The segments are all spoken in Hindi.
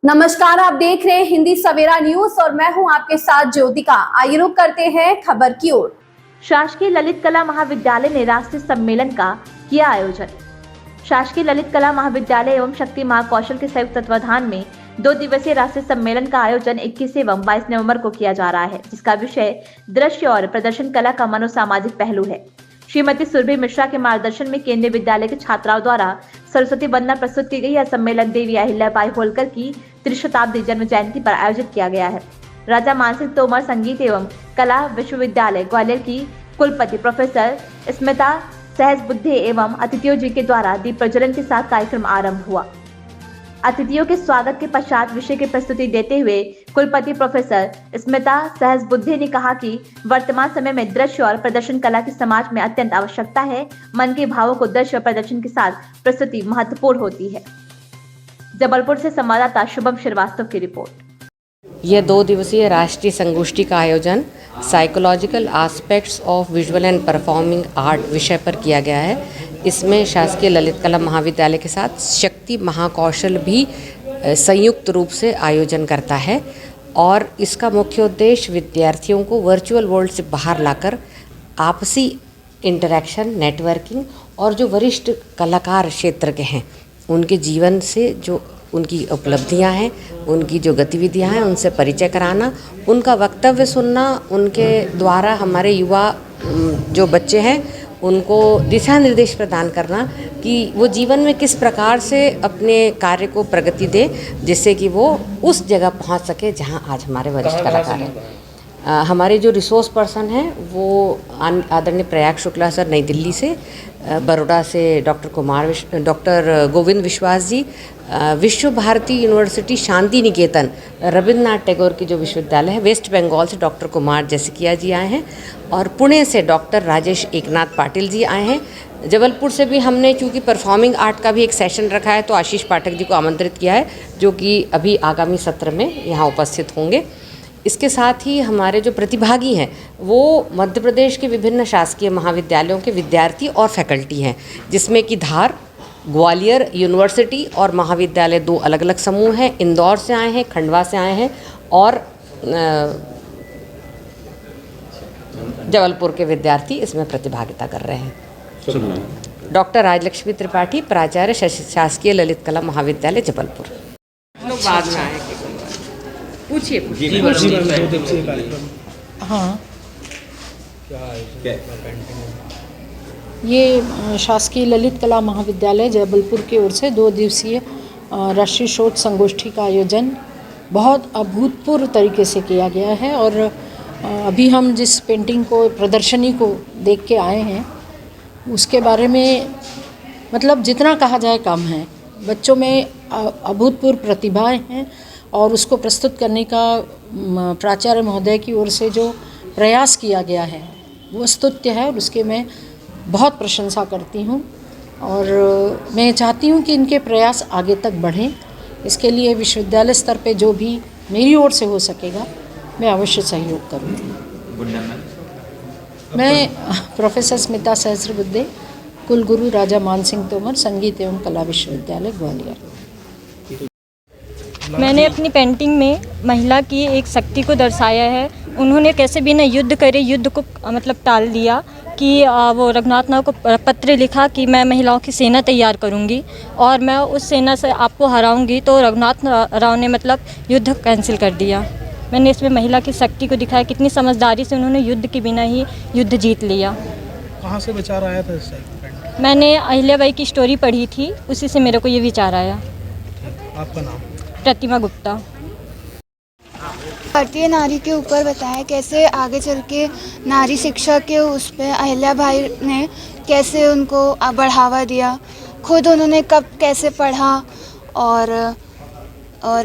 नमस्कार, आप देख रहे हैं हिंदी सवेरा न्यूज और मैं हूं आपके साथ ज्योतिका। आइए रुक करते हैं खबर की ओर। शासकीय ललित कला महाविद्यालय ने राष्ट्रीय सम्मेलन का किया आयोजन। शासकीय ललित कला महाविद्यालय एवं शक्ति महाकौशल के संयुक्त तत्वाधान में 2 दिवसीय राष्ट्रीय सम्मेलन का आयोजन 21 एवं 22 नवंबर को किया जा रहा है, जिसका विषय दृश्य और प्रदर्शन कला का मनोसामाजिक पहलू है। श्रीमती सुरभि मिश्रा के मार्गदर्शन में केंद्रीय विद्यालय के छात्राओं द्वारा सरस्वती वंदना प्रस्तुत की गई। यह सम्मेलन देवी अहिल्याबाई होलकर की त्रिशताब्दी जन्म जयंती पर आयोजित किया गया है। राजा मानसिंह तोमर संगीत एवं कला विश्वविद्यालय ग्वालियर की कुलपति प्रोफेसर स्मिता सहस्रबुद्धे एवं अतिथियों जी के द्वारा दीप प्रज्वलन के साथ कार्यक्रम आरंभ हुआ। अतिथियों के स्वागत के पश्चात विषय की प्रस्तुति देते हुए कुलपति प्रोफेसर स्मिता सहस्रबुद्धे ने कहा कि वर्तमान समय में दृश्य और प्रदर्शन कला की समाज में अत्यंत आवश्यकता है। मन के भावों को दृश्य और प्रदर्शन के साथ प्रस्तुति महत्वपूर्ण होती है। जबलपुर से संवाददाता शुभम श्रीवास्तव की रिपोर्ट। यह 2 दिवसीय राष्ट्रीय संगोष्ठी का आयोजन psychological aspects of visual and performing art विषय पर किया गया है। इसमें शासकीय ललित कला महाविद्यालय के साथ शक्ति महाकौशल भी संयुक्त रूप से आयोजन करता है और इसका मुख्य उद्देश्य विद्यार्थियों को वर्चुअल वर्ल्ड से बाहर लाकर आपसी इंटरेक्शन, नेटवर्किंग और जो वरिष्ठ कलाकार क्षेत्र के हैं उनके जीवन से जो उनकी उपलब्धियां हैं, उनकी जो गतिविधियां हैं उनसे परिचय कराना, उनका वक्तव्य सुनना, उनके द्वारा हमारे युवा जो बच्चे हैं उनको दिशा निर्देश प्रदान करना कि वो जीवन में किस प्रकार से अपने कार्य को प्रगति दे, जिससे कि वो उस जगह पहुंच सके जहां आज हमारे वरिष्ठ कलाकार हैं। हमारे जो रिसोर्स पर्सन हैं वो आदरणीय प्रयाग शुक्ला सर नई दिल्ली से, बड़ौदा से डॉक्टर गोविंद विश्वास जी, विश्व भारती यूनिवर्सिटी शांति निकेतन रविन्द्रनाथ टैगोर की जो विश्वविद्यालय है, वेस्ट बंगाल से डॉक्टर कुमार जैसिकिया जी आए हैं और पुणे से डॉक्टर राजेश एकनाथ पाटिल जी आए हैं। जबलपुर से भी हमने चूँकि परफॉर्मिंग आर्ट का भी एक सेशन रखा है तो आशीष पाठक जी को आमंत्रित किया है, जो कि अभी आगामी सत्र में यहाँ उपस्थित होंगे। इसके साथ ही हमारे जो प्रतिभागी हैं वो मध्य प्रदेश के विभिन्न शासकीय महाविद्यालयों के विद्यार्थी और फैकल्टी हैं, जिसमें कि धार, ग्वालियर यूनिवर्सिटी और महाविद्यालय 2 अलग अलग समूह हैं। इंदौर से आए हैं, खंडवा से आए हैं और जबलपुर के विद्यार्थी इसमें प्रतिभागिता कर रहे हैं। डॉक्टर राजलक्ष्मी त्रिपाठी, प्राचार्य शासकीय ललित कला महाविद्यालय जबलपुर। बाद में आए पूछिए। हाँ, ये शासकीय ललित कला महाविद्यालय जबलपुर की ओर से 2 दिवसीय राष्ट्रीय शोध संगोष्ठी का आयोजन बहुत अभूतपूर्व तरीके से किया गया है और अभी हम जिस पेंटिंग को, प्रदर्शनी को देख के आए हैं उसके बारे में मतलब जितना कहा जाए कम है। बच्चों में अभूतपूर्व प्रतिभाएं हैं और उसको प्रस्तुत करने का प्राचार्य महोदय की ओर से जो प्रयास किया गया है वो स्तुत्य है और उसके मैं बहुत प्रशंसा करती हूँ और मैं चाहती हूँ कि इनके प्रयास आगे तक बढ़ें। इसके लिए विश्वविद्यालय स्तर पे जो भी मेरी ओर से हो सकेगा मैं अवश्य सहयोग करूँगी। मैं प्रोफेसर स्मिता सहस्रबुद्धे, कुलगुरु राजा मानसिंह तोमर संगीत एवं कला विश्वविद्यालय ग्वालियर। मैंने अपनी पेंटिंग में महिला की एक शक्ति को दर्शाया है। उन्होंने कैसे बिना युद्ध करे युद्ध को मतलब टाल दिया कि वो रघुनाथ राव को पत्र लिखा कि मैं महिलाओं की सेना तैयार करूंगी और मैं उस सेना से आपको हराऊंगी, तो रघुनाथ राव ने मतलब युद्ध कैंसिल कर दिया। मैंने इसमें महिला की शक्ति को दिखाया, कितनी समझदारी से उन्होंने युद्ध के बिना ही युद्ध जीत लिया। कहाँ से विचार आया था इससे? मैंने अहिल्याबाई की स्टोरी पढ़ी थी, उसी से मेरे को ये विचार आया। आपका नाम? प्रतिमा गुप्ता। भारतीय नारी के ऊपर बताया कैसे आगे चल के नारी शिक्षा के उस पर अहिल्याबाई ने कैसे उनको बढ़ावा दिया, खुद उन्होंने कब कैसे पढ़ा और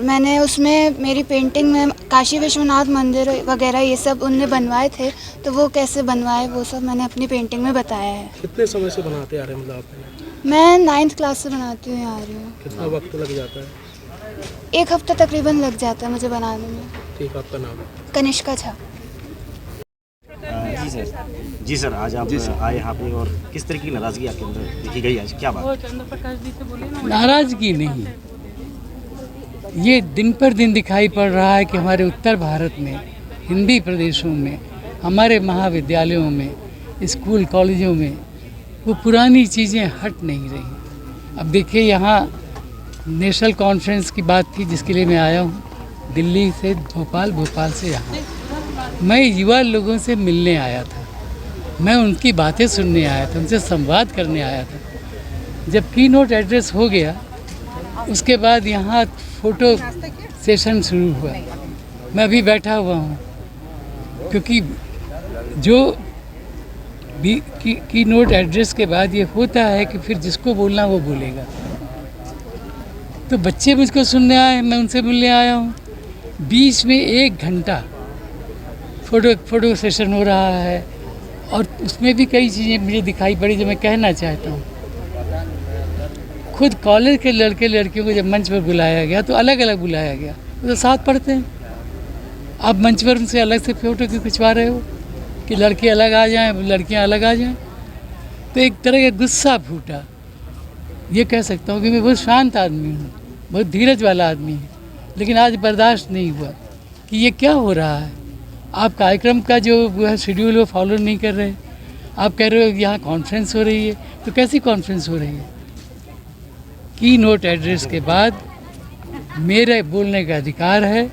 मैंने उसमें मेरी पेंटिंग में काशी विश्वनाथ मंदिर वगैरह ये सब उनने बनवाए थे, तो वो कैसे बनवाए वो सब मैंने अपनी पेंटिंग में बताया है। कितने समय से बनाते आ रहे हैं मतलब आप? मैं 9th क्लास से बनाती हूँ, आ रही हूँ। कितना वक्त लग जाता है? 1 हफ्ता तकरीबन लग जाता है मुझे बनाने में। ठीक, आपका नाम? कनिष्का झा। जी सर, आज आप आए यहाँ पे और किस तरह की नाराजगी आपके अंदर देखी गई आज, क्या बात? नाराजगी नहीं, ये दिन पर दिन दिखाई पड़ रहा है कि हमारे उत्तर भारत में, हिंदी प्रदेशों में, हमारे महाविद्यालयों में, स्कूल कॉलेजों में वो पुरानी चीज़ें हट नहीं रही। अब देखिए, यहाँ नेशनल कॉन्फ्रेंस की बात थी जिसके लिए मैं आया हूँ, दिल्ली से भोपाल, भोपाल से यहाँ। मैं युवा लोगों से मिलने आया था, मैं उनकी बातें सुनने आया था, उनसे संवाद करने आया था। जब कीनोट एड्रेस हो गया, उसके बाद यहाँ फ़ोटो सेशन शुरू हुआ। मैं अभी बैठा हुआ हूँ, क्योंकि जो भी कीनोट एड्रेस के बाद ये होता है कि फिर जिसको बोलना वो बोलेगा। तो बच्चे मुझको सुनने आए, मैं उनसे मिलने आया हूँ। बीच में 1 घंटा फ़ोटो सेशन हो रहा है और उसमें भी कई चीज़ें मुझे दिखाई पड़ी जो मैं कहना चाहता हूँ। खुद कॉलेज के लड़के लड़कियों को जब मंच पर बुलाया गया तो अलग अलग बुलाया गया, वो तो साथ पढ़ते हैं। आप मंच पर उनसे अलग से फ़ोटो क्यों खिंचवा रहे हो कि लड़के अलग आ जाएं, लड़कियां अलग आ जाएं? तो एक तरह का गुस्सा फूटा। ये कह सकता हूँ कि मैं बहुत शांत आदमी हूँ, बहुत धीरज वाला आदमी हूँ, लेकिन आज बर्दाश्त नहीं हुआ कि ये क्या हो रहा है। आप कार्यक्रम का जो वो है शेड्यूल वो फॉलो नहीं कर रहे। आप कह रहे हो कि यहाँ कॉन्फ्रेंस हो रही है, तो कैसी कॉन्फ्रेंस हो रही है? कीनोट एड्रेस के बाद मेरे बोलने का अधिकार है,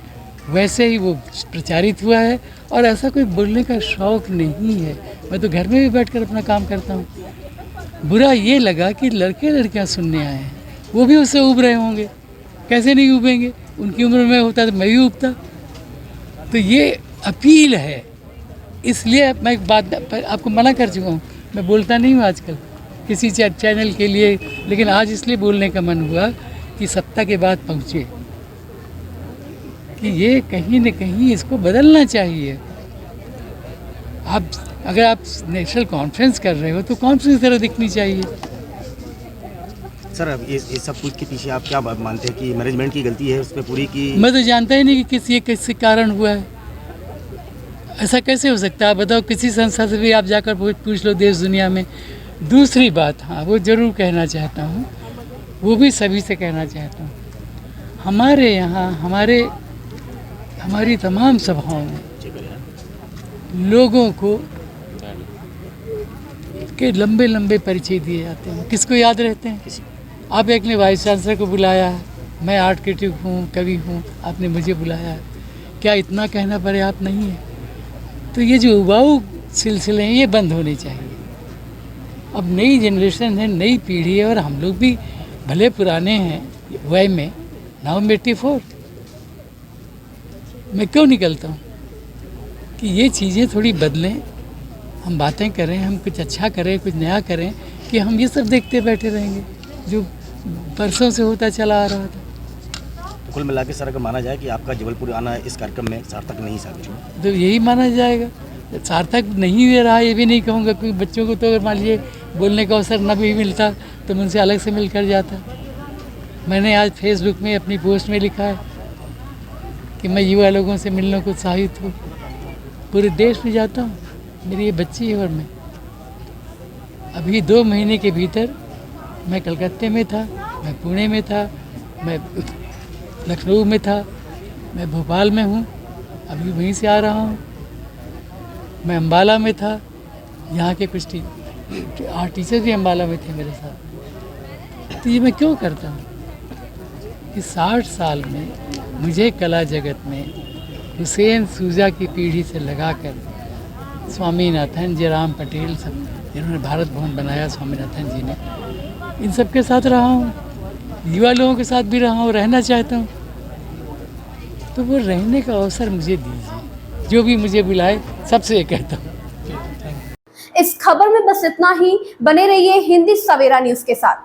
वैसे ही वो प्रचारित हुआ है और ऐसा कोई बोलने का शौक़ नहीं है। मैं तो घर में भी बैठकर अपना काम करता हूँ। बुरा ये लगा कि लड़के लड़कियाँ सुनने आए हैं, वो भी उससे उब रहे होंगे। कैसे नहीं उबेंगे? उनकी उम्र में होता तो मैं भी उबता। तो ये अपील है, इसलिए मैं एक बात आपको मना कर चुका हूँ। मैं बोलता नहीं हूँ आजकल किसी चैनल के लिए, लेकिन आज इसलिए बोलने का मन हुआ कि सत्ता के बाद पहुँचे कि ये कहीं न कहीं इसको बदलना चाहिए। आप अगर आप नेशनल कॉन्फ्रेंस कर रहे हो तो कॉन्फ्रेंस तरह दिखनी चाहिए। सर, अब ये सब कुछ के पीछे आप क्या मानते हैं कि मैनेजमेंट की गलती है उसमें पूरी की? मैं तो जानता ही नहीं कि किसी कारण हुआ है। ऐसा कैसे हो सकता है? आप बताओ, किसी संस्था से भी आप जाकर पूछ लो देश दुनिया में। दूसरी बात, हाँ वो ज़रूर कहना चाहता हूँ, वो भी सभी से कहना चाहता हूँ, हमारे यहाँ हमारी तमाम सभाओं में लोगों को के लंबे लंबे परिचय दिए जाते हैं। किसको याद रहते हैं? आप एक ने वाइस चांसलर को बुलाया है, मैं आर्ट क्रिटिक हूँ, कवि हूँ, आपने मुझे बुलाया है। क्या इतना कहना पर्याप्त नहीं है? तो ये जो उबाऊ सिलसिले हैं ये बंद होने चाहिए। अब नई जनरेशन है, नई पीढ़ी है, और हम लोग भी भले पुराने हैं वय में। नाउ 84 मैं क्यों निकलता हूँ कि ये चीज़ें थोड़ी बदलें, हम बातें करें, हम कुछ अच्छा करें, कुछ नया करें, कि हम ये सब देखते बैठे रहेंगे जो बरसों से होता चला आ रहा था। तो कुल मिला के सर अगर माना जाए कि आपका जबलपुर आना इस कार्यक्रम में सार्थक नहीं साबित हुआ, तो यही माना जाएगा। सार्थक नहीं दे रहा ये भी नहीं कहूँगा, क्योंकि बच्चों को तो अगर मान लीजिए बोलने का अवसर न भी मिलता तो मैं उनसे अलग से मिलकर जाता। मैंने आज फेसबुक में अपनी पोस्ट में लिखा है कि मैं युवा लोगों से मिलने को उत्साहित हूँ, पूरे देश में जाता हूँ, मेरी ये बच्ची है और मैं। अभी 2 महीने के भीतर मैं कलकत्ते में था, मैं पुणे में था, मैं लखनऊ में था, मैं भोपाल में हूँ, अभी वहीं से आ रहा हूँ। मैं अम्बाला में था, यहाँ के कुछ टीचर भी अम्बाला में थे मेरे साथ। तो ये मैं क्यों करता हूँ कि 60 साल में मुझे कला जगत में हुसैन सूजा की पीढ़ी से लगाकर स्वामीनाथन, जयराम पटेल, सब जिन्होंने भारत भवन बनाया, स्वामीनाथन जी ने, इन सब के साथ रहा हूँ, युवा लोगों के साथ भी रहा हूँ, रहना चाहता हूँ। तो वो रहने का अवसर मुझे दीजिए, जो भी मुझे बुलाए सबसे ये कहता हूँ। इस खबर में बस इतना ही। बने रहिए हिंदी सवेरा न्यूज के साथ।